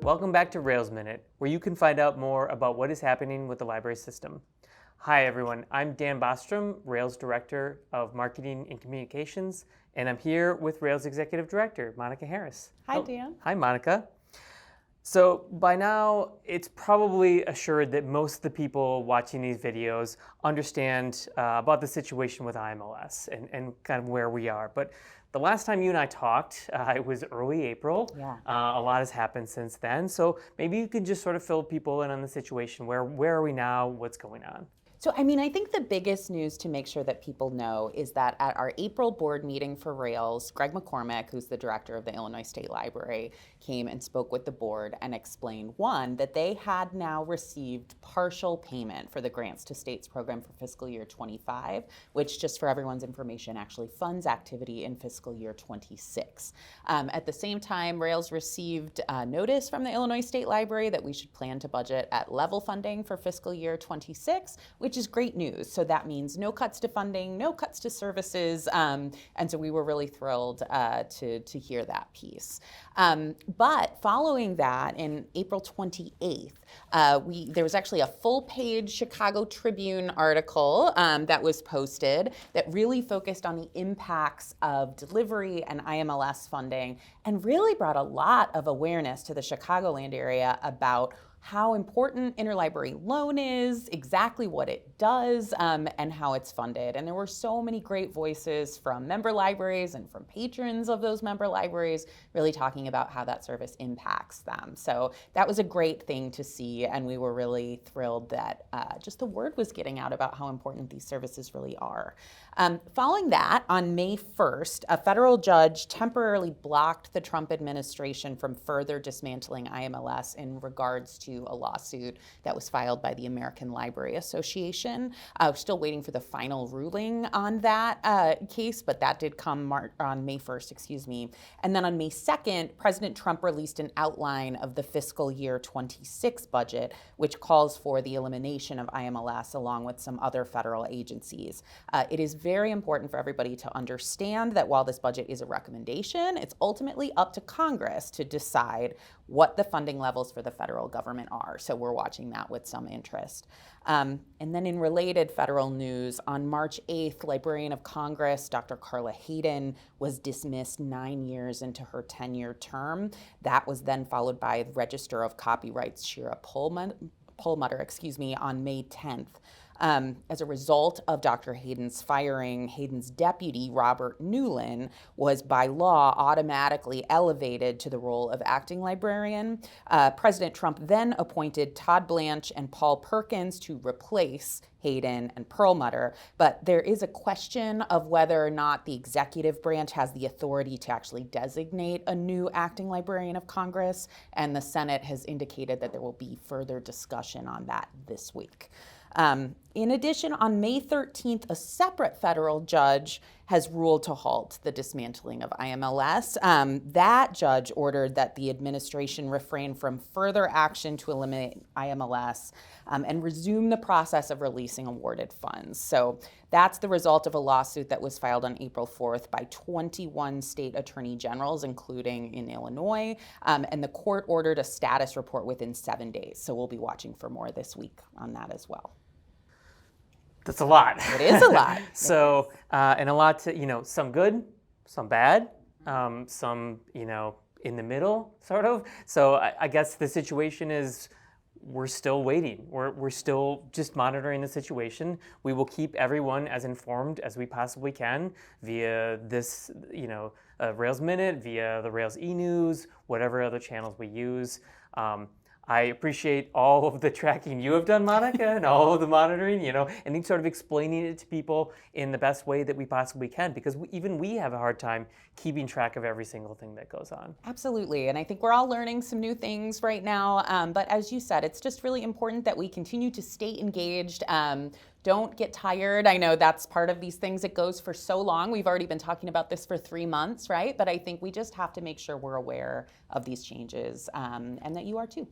Welcome back to Rails Minute, where you can find out more about what is happening with the library system. Hi everyone, I'm Dan Bostrom, Rails Director of Marketing and Communications, and I'm here with Rails Executive Director, Monica Harris. Hi, Dan. Hi, Monica. So by now, it's probably assured that most of the people watching these videos understand about the situation with IMLS and kind of where we are. But the last time you and I talked, it was early April. Yeah. A lot has happened since then. So maybe you could just sort of fill people in on the situation. Where are we now? What's going on? So, I think the biggest news to make sure that people know is that at our April board meeting for Rails, Greg McCormick, who's the director of the Illinois State Library, came and spoke with the board and explained, one, that they had now received partial payment for the Grants to States program for fiscal year 25, which, just for everyone's information, actually funds activity in fiscal year 26. At the same time, Rails received notice from the Illinois State Library that we should plan to budget at level funding for fiscal year 26, which is great news. So that means no cuts to funding, no cuts to services, and so we were really thrilled to hear that piece. But following that, in April 28th, there was actually a full-page Chicago Tribune article that was posted that really focused on the impacts of delivery and IMLS funding and really brought a lot of awareness to the Chicagoland area about how important interlibrary loan is, exactly what it does, and how it's funded. And there were so many great voices from member libraries and from patrons of those member libraries really talking about how that service impacts them. So that was a great thing to see, and we were really thrilled that just the word was getting out about how important these services really are. Following that, on May 1st, a federal judge temporarily blocked the Trump administration from further dismantling IMLS in regards to a lawsuit that was filed by the American Library Association. We're still waiting for the final ruling on that case, but that did come on May 1st, And then on May 2nd, President Trump released an outline of the fiscal year 26 budget, which calls for the elimination of IMLS along with some other federal agencies. It is very important for everybody to understand that while this budget is a recommendation, it's ultimately up to Congress to decide what the funding levels for the federal government are. So we're watching that with some interest. And then in related federal news, on March 8th, Librarian of Congress, Dr. Carla Hayden, was dismissed 9 years into her 10-year term. That was then followed by Register of Copyrights Shira Perlmutter, on May 10th. As a result of Dr. Hayden's firing, Hayden's deputy, Robert Newlin, was by law automatically elevated to the role of acting librarian. President Trump then appointed Todd Blanche and Paul Perkins to replace Hayden and Perlmutter, but there is a question of whether or not the executive branch has the authority to actually designate a new acting librarian of Congress, and the Senate has indicated that there will be further discussion on that this week. In addition, on May 13th, a separate federal judge has ruled to halt the dismantling of IMLS. That judge ordered that the administration refrain from further action to eliminate IMLS and resume the process of releasing awarded funds. So that's the result of a lawsuit that was filed on April 4th by 21 state attorney generals, including in Illinois, and the court ordered a status report within 7 days. So we'll be watching for more this week on that as well. That's a lot. It is a lot. So, and a lot to, some good, some bad, some, in the middle, sort of. So I guess the situation is we're still waiting. We're still just monitoring the situation. We will keep everyone as informed as we possibly can via this, Rails Minute, via the Rails e-news, whatever other channels we use. I appreciate all of the tracking you have done, Monica, and all of the monitoring, and sort of explaining it to people in the best way that we possibly can, because even we have a hard time keeping track of every single thing that goes on. Absolutely, and I think we're all learning some new things right now, but as you said, it's just really important that we continue to stay engaged. Don't get tired. I know that's part of these things. It goes for so long. We've already been talking about this for 3 months, right? But I think we just have to make sure we're aware of these changes, and that you are too.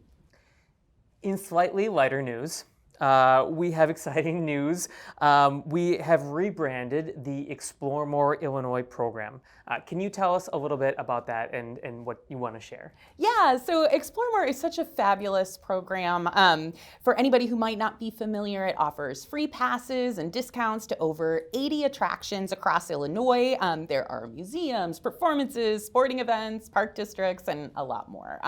In slightly lighter news, we have exciting news. We have rebranded the Explore More Illinois program. Can you tell us a little bit about that and what you want to share? Yeah, so Explore More is such a fabulous program. For anybody who might not be familiar, it offers free passes and discounts to over 80 attractions across Illinois. There are museums, performances, sporting events, park districts, and a lot more.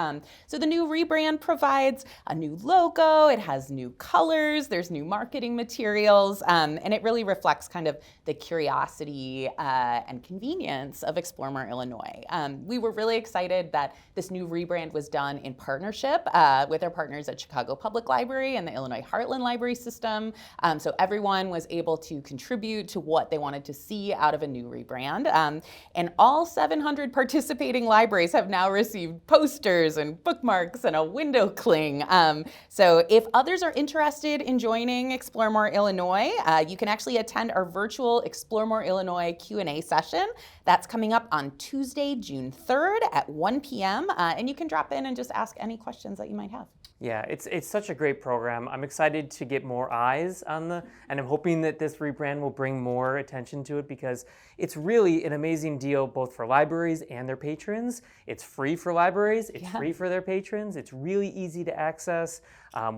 So the new rebrand provides a new logo, it has new colors, there's new marketing materials, and it really reflects kind of the curiosity and convenience of Explore More Illinois. We were really excited that this new rebrand was done in partnership with our partners at Chicago Public Library and the Illinois Heartland Library System. So everyone was able to contribute to what they wanted to see out of a new rebrand. And all 700 participating libraries have now received posters and bookmarks and a window cling. So if others are interested in joining Explore More Illinois, you can actually attend our virtual Explore More Illinois Q&A session. That's coming up on Tuesday, June 3rd at 1 p.m. And you can drop in and just ask any questions that you might have. Yeah, it's such a great program. I'm excited to get more eyes on and I'm hoping that this rebrand will bring more attention to it because it's really an amazing deal both for libraries and their patrons. It's free for libraries, it's free for their patrons, it's really easy to access.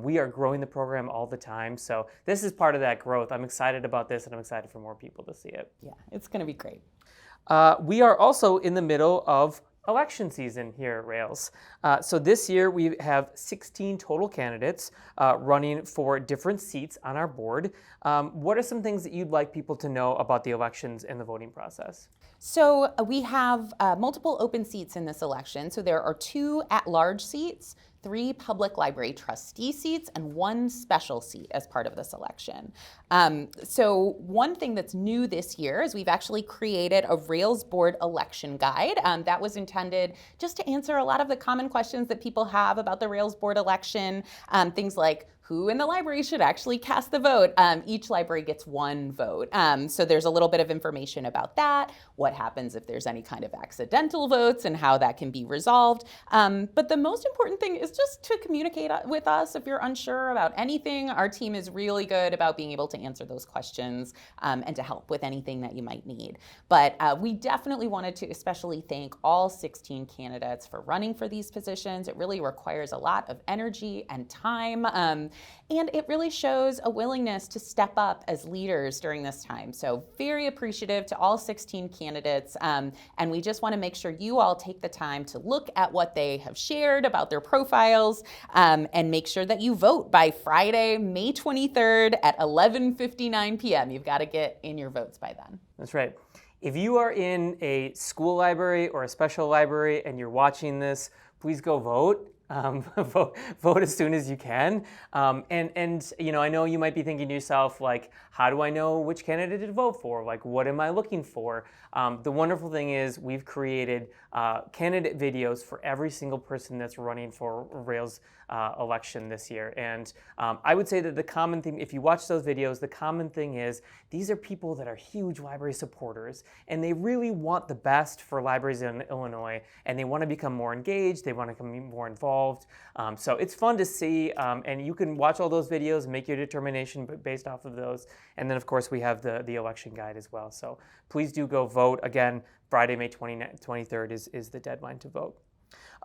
We are growing the program all the time, so this is part of that growth. I'm excited about this and I'm excited for more people to see it. Yeah, it's going to be great. We are also in the middle of election season here at Rails. So this year we have 16 total candidates running for different seats on our board. What are some things that you'd like people to know about the elections and the voting process? So we have multiple open seats in this election. So there are 2 at-large seats, 3 public library trustee seats, and 1 special seat as part of this election. So one thing that's new this year is we've actually created a Rails board election guide that was intended just to answer a lot of the common questions that people have about the Rails board election. Things like who in the library should actually cast the vote. Each library gets 1 vote. So there's a little bit of information about that, what happens if there's any kind of accidental votes and how that can be resolved. But the most important thing is just to communicate with us if you're unsure about anything. Our team is really good about being able to answer those questions and to help with anything that you might need. But we definitely wanted to especially thank all 16 candidates for running for these positions. It really requires a lot of energy and time. And it really shows a willingness to step up as leaders during this time. So very appreciative to all 16 candidates. And we just want to make sure you all take the time to look at what they have shared about their profiles and make sure that you vote by Friday, May 23rd at 11:59 p.m. You've got to get in your votes by then. That's right. If you are in a school library or a special library and you're watching this, please go vote. Vote as soon as you can. And you know, I know you might be thinking to yourself, like, how do I know which candidate to vote for? Like, what am I looking for? The wonderful thing is we've created candidate videos for every single person that's running for Rails election this year. And I would say that the common thing, if you watch those videos, the common thing is these are people that are huge library supporters and they really want the best for libraries in Illinois and they want to become more engaged, they want to become more involved. So it's fun to see and you can watch all those videos and make your determination based off of those. And then of course we have the election guide as well. So please do go vote. Again, Friday, May 23rd is the deadline to vote.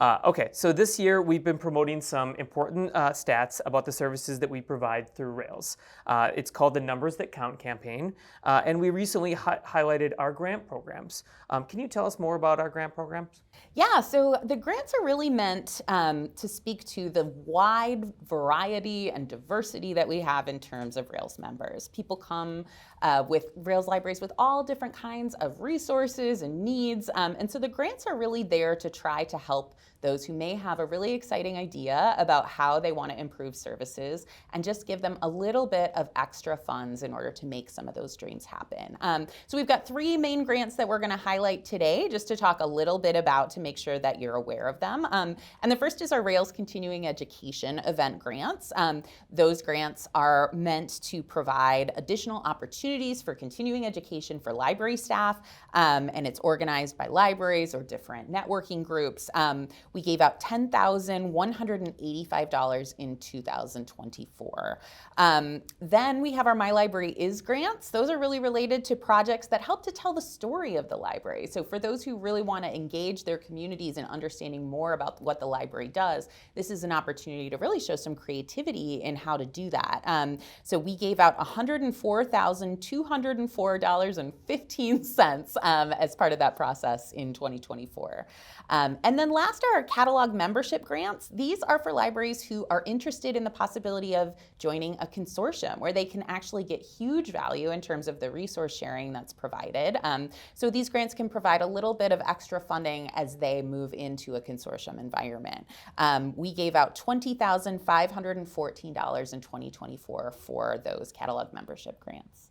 Okay, so this year we've been promoting some important stats about the services that we provide through Rails. It's called the Numbers That Count campaign, and we recently highlighted our grant programs. Can you tell us more about our grant programs? Yeah, so the grants are really meant to speak to the wide variety and diversity that we have in terms of Rails members. People come with Rails libraries with all different kinds of resources and needs, and so the grants are really there to try to help those who may have a really exciting idea about how they want to improve services and just give them a little bit of extra funds in order to make some of those dreams happen. So we've got 3 main grants that we're going to highlight today just to talk a little bit about to make sure that you're aware of them. And the first is our Rails Continuing Education event grants. Those grants are meant to provide additional opportunities for continuing education for library staff, and it's organized by libraries or different networking groups. We gave out $10,185 in 2024. Then we have our My Library Is grants. Those are really related to projects that help to tell the story of the library. So for those who really want to engage their communities in understanding more about what the library does, this is an opportunity to really show some creativity in how to do that. So we gave out $104,204.15 as part of that process in 2024. And then last are our catalog membership grants. These are for libraries who are interested in the possibility of joining a consortium where they can actually get huge value in terms of the resource sharing that's provided. So these grants can provide a little bit of extra funding as they move into a consortium environment. We gave out $20,514 in 2024 for those catalog membership grants.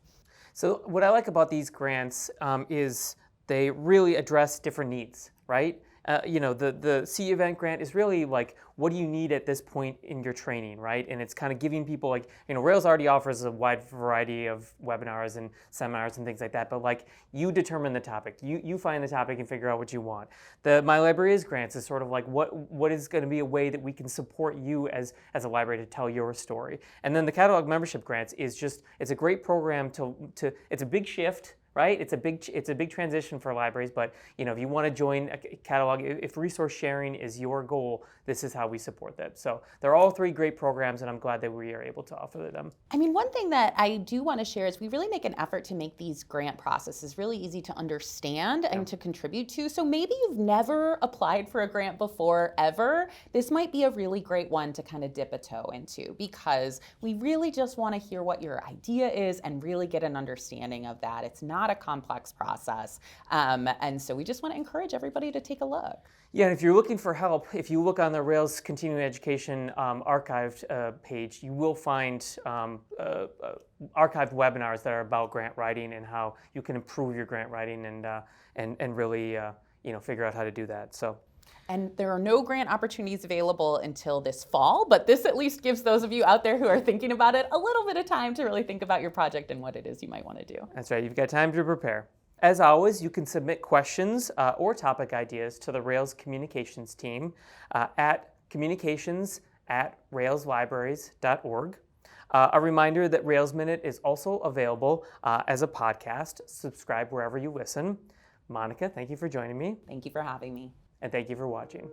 So what I like about these grants is they really address different needs, right? The C event grant is really like, what do you need at this point in your training, right? And it's kind of giving people like, Rails already offers a wide variety of webinars and seminars and things like that, but like you determine the topic. You find the topic and figure out what you want. The My Library Is grants is sort of like, what is going to be a way that we can support you as a library to tell your story. And then the catalog membership grants is just, it's a great program it's a big shift, right? It's a big transition for libraries, but if you want to join a catalog, if resource sharing is your goal, this is how we support that. So they're all three great programs, and I'm glad that we are able to offer them. I mean, one thing that I do want to share is we really make an effort to make these grant processes really easy to understand and to contribute to. So maybe you've never applied for a grant before, ever. This might be a really great one to kind of dip a toe into, because we really just want to hear what your idea is and really get an understanding of that. It's not a complex process. And so we just want to encourage everybody to take a look. Yeah, and if you're looking for help, if you look on the Rails Continuing Education archived page, you will find archived webinars that are about grant writing and how you can improve your grant writing and really figure out how to do that. So. And there are no grant opportunities available until this fall, but this at least gives those of you out there who are thinking about it a little bit of time to really think about your project and what it is you might want to do. That's right, you've got time to prepare. As always, you can submit questions or topic ideas to the Rails Communications team at communications@railslibraries.org. A reminder that Rails Minute is also available as a podcast. Subscribe wherever you listen. Monica, thank you for joining me. Thank you for having me. And thank you for watching.